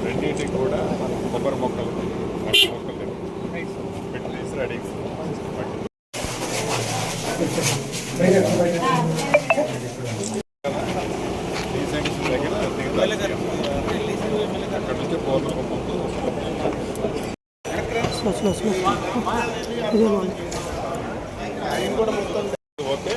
రెండింటికి కూడా కొబ్బరి మొక్కలు పెట్టేసి రెడీ అక్కడ నుంచి ఓకే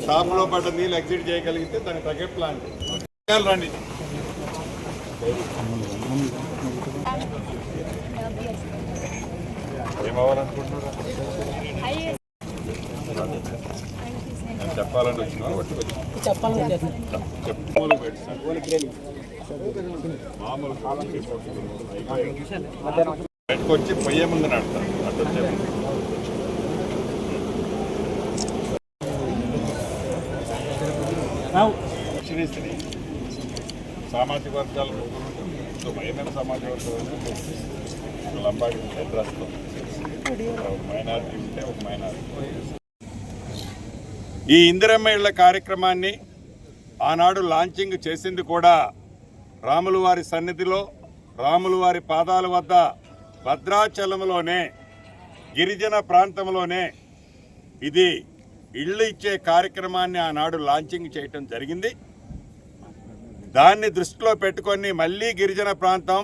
షాప్ లో పడ్డ నీళ్ళు ఎగ్జిట్ చేయగలిగితే దానికి తగ్గే ప్లాన్ రండి. ఏమవ్వాలనుకుంటున్నారా? చెప్పాలని వచ్చిన మామూలు బయటకు వచ్చి పొయ్యే ముందు నడతారు. అటు వచ్చే శ్రీశ్రీ సామాజిక వర్గాలు ఏమేమి సామాజిక వర్గాలు లంబాడి ఉంటే డ్రస్తో మైనారిటీ ఉంటే ఒక మైనారిటీ. ఈ ఇందిరమ్మ ఇళ్ల కార్యక్రమాన్ని ఆనాడు లాంచింగ్ చేసింది కూడా రాములవారి సన్నిధిలో రాములవారి పాదాల వద్ద భద్రాచలంలోనే గిరిజన ప్రాంతంలోనే ఇది ఇళ్ళు ఇచ్చే కార్యక్రమాన్ని ఆనాడు లాంచింగ్ చేయటం జరిగింది. దాన్ని దృష్టిలో పెట్టుకొని మళ్ళీ గిరిజన ప్రాంతం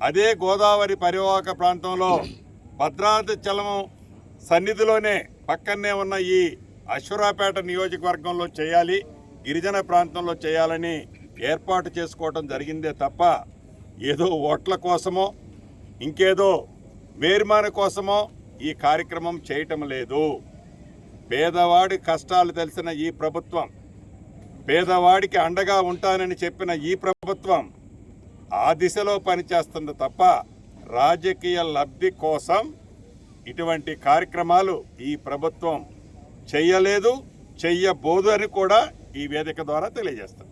అదే గోదావరి పరివాహక ప్రాంతంలో భద్రాచలం సన్నిధిలోనే పక్కనే ఉన్న ఈ అశ్వరాపేట నియోజకవర్గంలో చేయాలి, గిరిజన ప్రాంతంలో చేయాలని ఏర్పాటు చేసుకోవటం జరిగిందే తప్ప ఏదో ఓట్ల కోసమో ఇంకేదో వేర్మాన కోసమో ఈ కార్యక్రమం చేయటం లేదు. పేదవాడి కష్టాలు తెలిసిన ఈ ప్రభుత్వం, పేదవాడికి అండగా ఉంటానని చెప్పిన ఈ ప్రభుత్వం ఆ దిశలో పనిచేస్తుంది తప్ప రాజకీయ లబ్ధి కోసం ఇటువంటి కార్యక్రమాలు ఈ ప్రభుత్వం చెయ్యలేదు, చెయ్యబోదు అని కూడా ఈ వేదిక ద్వారా తెలియజేస్తాం.